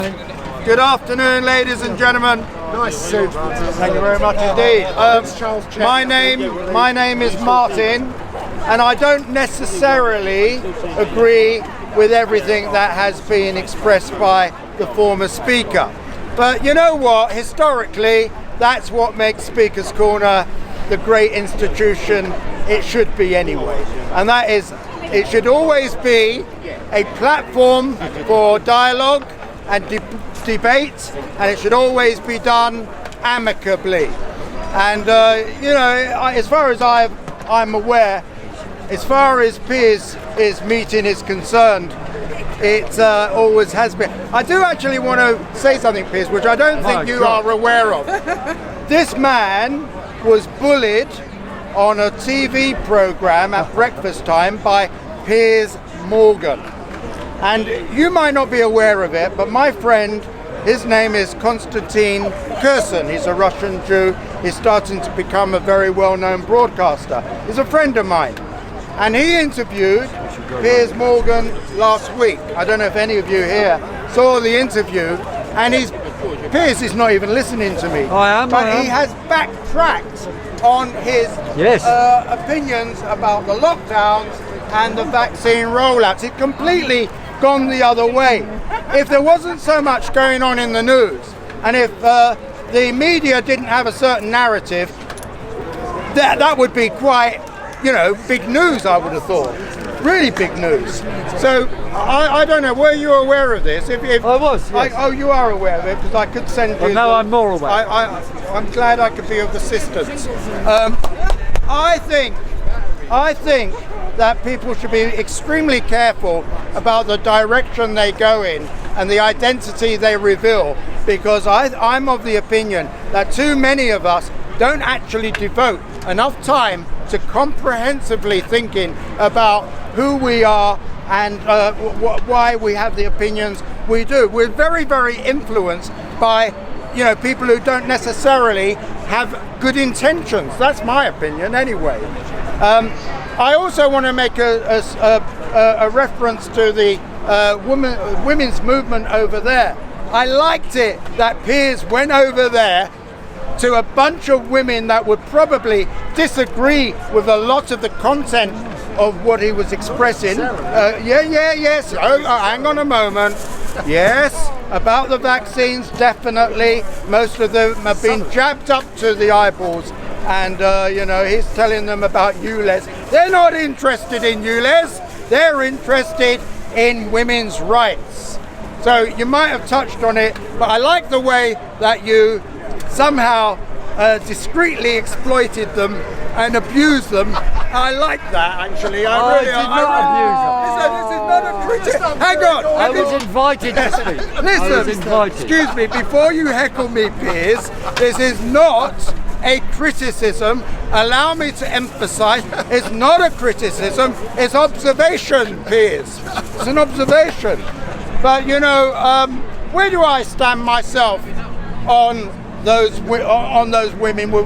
Good afternoon, ladies and gentlemen. Nice suit, Martin. Thank you very much indeed. My name is Martin, and I don't necessarily agree with everything that has been expressed by the former speaker. But you know what? Historically, that's what makes Speaker's Corner the great institution it should be anyway. And that is, it should always be a platform for dialogue and debate, and it should always be done amicably. And as far as I'm aware, as far as Piers' meeting is concerned, it always has been. I do actually want to say something, Piers, which I don't think you are aware of. This man was bullied on a TV program at breakfast time by Piers Morgan. And you might not be aware of it, but my friend, his name is Konstantin Kursin. He's a Russian Jew. He's starting to become a very well-known broadcaster. He's a friend of mine. And he interviewed Piers Morgan last week. I don't know if any of you here saw the interview. And Piers is not even listening to me. But he has backtracked on his opinions about the lockdowns and the vaccine rollouts. It completely gone the other way. If there wasn't so much going on in the news, and if the media didn't have a certain narrative, that would be quite, big news, I would have thought. Really big news. So I don't know, were you aware of this? If I was, yes. Oh, you are aware of it, because I could send you... Well, now I'm more aware. I'm glad I could be of assistance. I think that people should be extremely careful about the direction they go in and the identity they reveal, because I'm of the opinion that too many of us don't actually devote enough time to comprehensively thinking about who we are and why we have the opinions we do. We're very, very influenced by people who don't necessarily have good intentions. That's my opinion anyway. I also want to make a reference to the women's movement over there. I liked it that Piers went over there to a bunch of women that would probably disagree with a lot of the content of what he was expressing. Yes. Hang on a moment. Yes, about the vaccines, definitely. Most of them have been jabbed up to the eyeballs. And, he's telling them about ULEZ. They're not interested in ULEZ. They're interested in women's rights. So you might have touched on it, but I like the way that you somehow discreetly exploited them and abused them. I like that, actually. I did not abuse them. This is not a critic. Hang on. I was invited to speak. Listen, excuse me, before you heckle me, Piers, this is not a criticism. Allow me to emphasize, it's not a criticism, it's observation, Piers. It's an observation. But where do I stand myself on those women with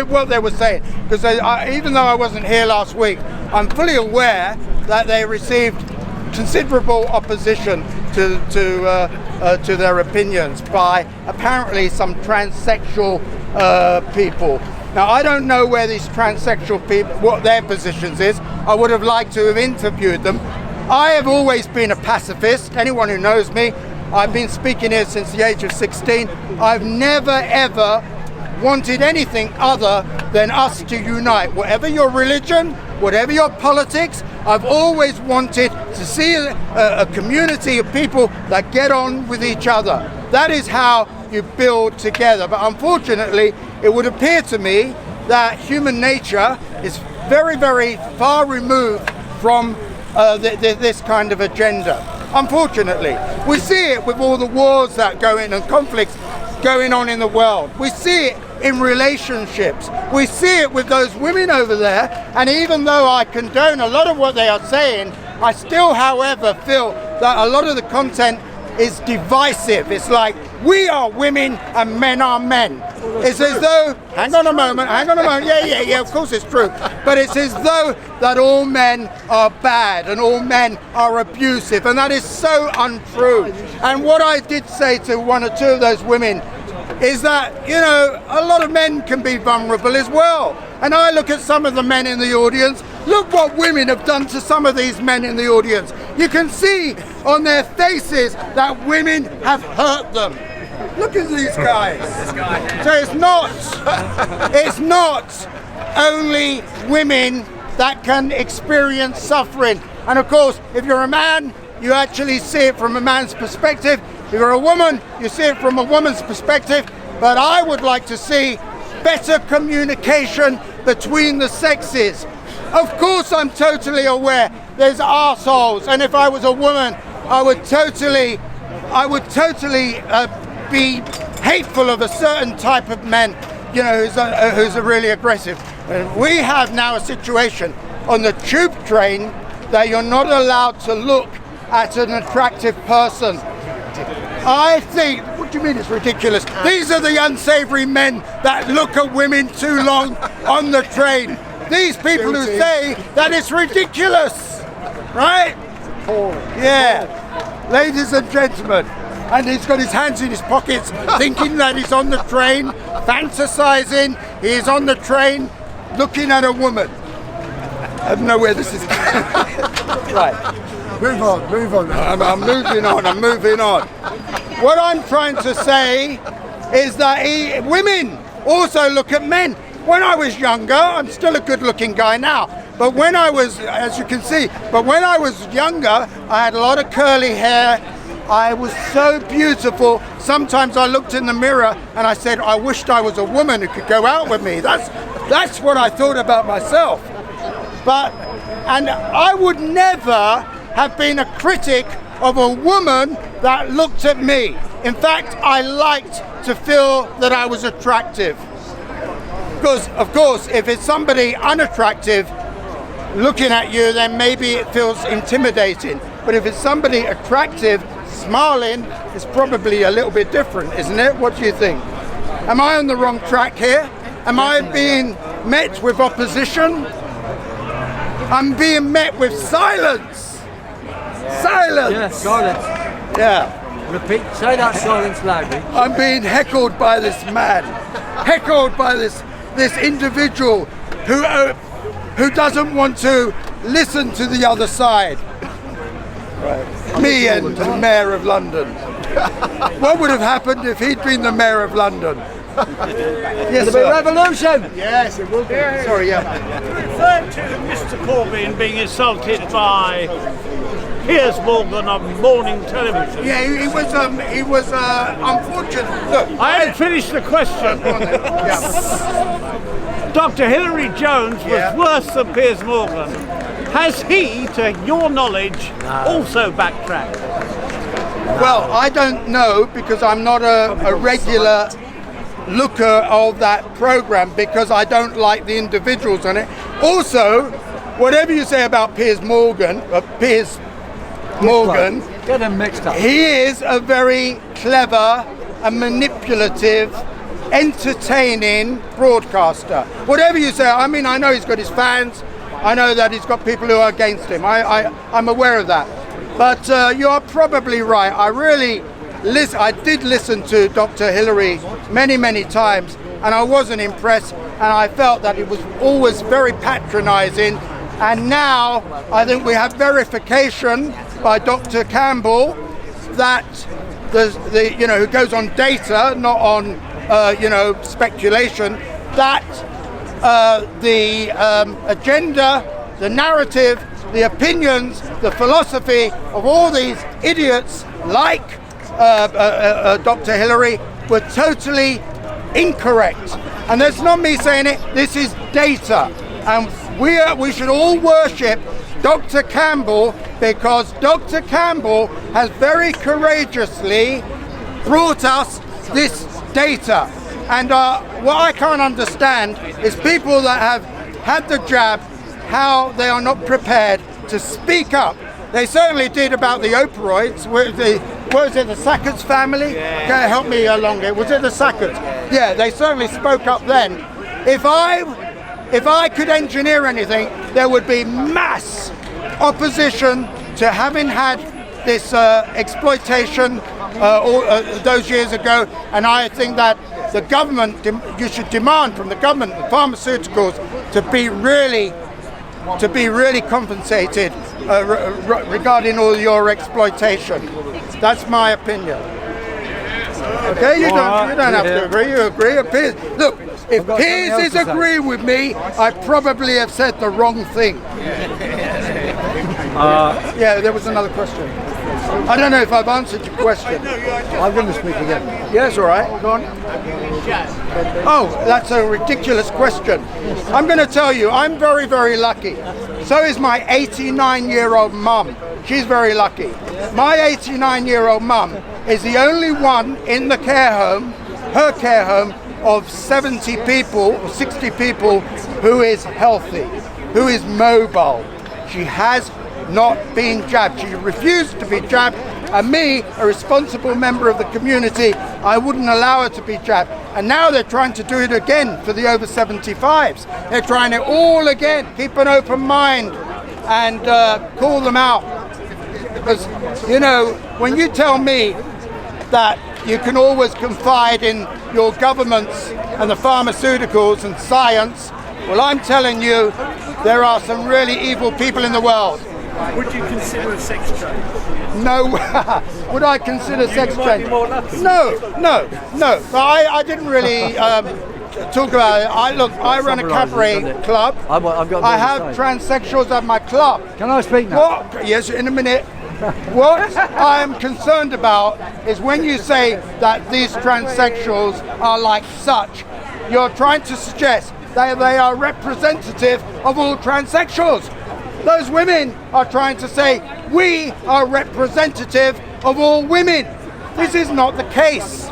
what they were saying? Because even though I wasn't here last week, I'm fully aware that they received considerable opposition to their opinions by apparently some transsexual people. Now, I don't know where these transsexual people, what their positions is. I would have liked to have interviewed them. I have always been a pacifist. Anyone who knows me, I've been speaking here since the age of 16. I've never ever wanted anything other than us to unite. Whatever your religion, whatever your politics, I've always wanted to see a community of people that get on with each other. That is how you build together. But unfortunately, it would appear to me that human nature is very, very far removed from this kind of agenda. Unfortunately, we see it with all the wars that go in and conflicts going on in the world. We see it in relationships. We see it with those women over there. And even though I condone a lot of what they are saying, I still, however, feel that a lot of the content is divisive. It's like, we are women and men are men. It's as though, hang on a moment, yeah, of course it's true. But it's as though that all men are bad and all men are abusive, and that is so untrue. And what I did say to one or two of those women is that, you know, a lot of men can be vulnerable as well. And I look at some of the men in the audience, look what women have done to some of these men in the audience. You can see on their faces that women have hurt them. Look at these guys. So it's not only women that can experience suffering. And of course, if you're a man, you actually see it from a man's perspective. If you're a woman, you see it from a woman's perspective. But I would like to see better communication between the sexes. Of course, I'm totally aware there's arseholes, and if I was a woman, I would totally be hateful of a certain type of man, you know, who's really aggressive. And we have now a situation on the tube train that you're not allowed to look at an attractive person. I think, what do you mean it's ridiculous? These are the unsavory men that look at women too long on the train. These people who say that it's ridiculous, right? Yeah, ladies and gentlemen. And he's got his hands in his pockets, thinking that he's on the train, fantasizing. He's on the train, looking at a woman. I don't know where this is going. Right. Move on. I'm moving on. What I'm trying to say is that women also look at men. When I was younger, I'm still a good-looking guy now, but when I was, as you can see, when I was younger, I had a lot of curly hair. I was so beautiful. Sometimes I looked in the mirror and I said, I wished I was a woman who could go out with me. That's what I thought about myself. And I would never have been a critic of a woman that looked at me. In fact, I liked to feel that I was attractive. Because, of course, if it's somebody unattractive looking at you, then maybe it feels intimidating. But if it's somebody attractive, smiling, it's probably a little bit different, isn't it? What do you think? Am I on the wrong track here? Am I being met with opposition? I'm being met with silence. Silence. Yes, silence. Yeah. Repeat. Say that silence loudly. I'm being heckled by this man. Heckled by this individual who doesn't want to listen to the other side. Right. Me and the Mayor of London. What would have happened if he'd been the Mayor of London? Yes, It'll be a revolution. Yes, it will be. Sorry, yeah. Referred to Mr. Corbyn being insulted by Piers Morgan on morning television. Yeah, he was unfortunate. Look, I hadn't finished the question. Yeah. Dr. Hilary Jones was worse than Piers Morgan. Has he, to your knowledge, also backtracked? Well, I don't know, because I'm not a regular looker of that program, because I don't like the individuals on it. Also, whatever you say about Piers Morgan, Get them mixed up. he is a very clever and manipulative, entertaining broadcaster. Whatever you say, I mean, I know he's got his fans. I know that he's got people who are against him. I'm aware of that. But you are probably right. I did listen to Dr. Hilary many, many times, and I wasn't impressed, and I felt that it was always very patronizing. And now I think we have verification by Dr. Campbell that who goes on data, not on speculation, that the agenda, the narrative, the opinions, the philosophy of all these idiots like Dr. Hilary were totally incorrect. And that's not me saying it, this is data. And we should all worship Dr. Campbell, because Dr. Campbell has very courageously brought us this data. And what I can't understand is people that have had the jab, how they are not prepared to speak up. They certainly did about the opioids, what was it, the Sackards family? Okay, help me along here. Was it the Sackards? Yeah, they certainly spoke up then. If I could engineer anything, there would be mass opposition to having had this exploitation those years ago, and I think that the government, you should demand from the government, the pharmaceuticals, to be really compensated regarding all your exploitation. That's my opinion. Okay, you don't have to agree. You agree. Look, if Piers is agreeing with me, I probably have said the wrong thing. Yeah, there was another question. I don't know if I've answered your question. I'm going to speak again. Yes, all right. Go on. Oh, that's a ridiculous question. I'm going to tell you, I'm very, very lucky. So is my 89-year-old mum. She's very lucky. My 89-year-old mum is the only one in the care home, her care home, of 70 people or 60 people who is healthy, who is mobile. She has not been jabbed. She refused to be jabbed, and me, a responsible member of the community, I wouldn't allow her to be jabbed. And now they're trying to do it again for the over 75s. They're trying it all again. Keep an open mind and call them out. Because, you know, when you tell me that you can always confide in your governments and the pharmaceuticals and science, well, I'm telling you, there are some really evil people in the world. Would you consider a sex change? No. Would I consider sex change? No. But I didn't really talk about it. I run a cabaret club. I have transsexuals at my club. Can I speak now? What? Yes, in a minute. What I am concerned about is when you say that these transsexuals are like such, you're trying to suggest that they are representative of all transsexuals. Those women are trying to say we are representative of all women. This is not the case.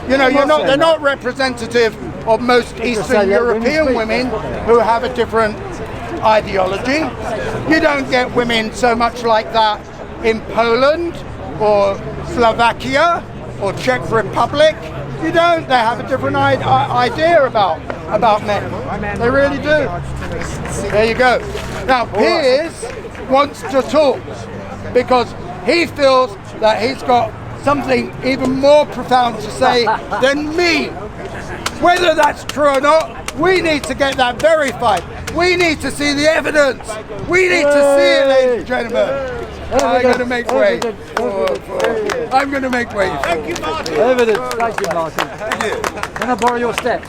You know, they're not representative of most Eastern European women who have a different ideology. You don't get women so much like that in Poland or Slovakia or Czech Republic. You don't. They have a different idea about men. They really do. There you go. Now Piers wants to talk because he feels that he's got something even more profound to say than me. Whether that's true or not, we need to get that verified. We need to see the evidence. We need to see it, ladies and gentlemen. I'm going to make way. I'm going to make way. Thank you, Martin. Evidence. Thank you, Martin. Can I borrow your steps?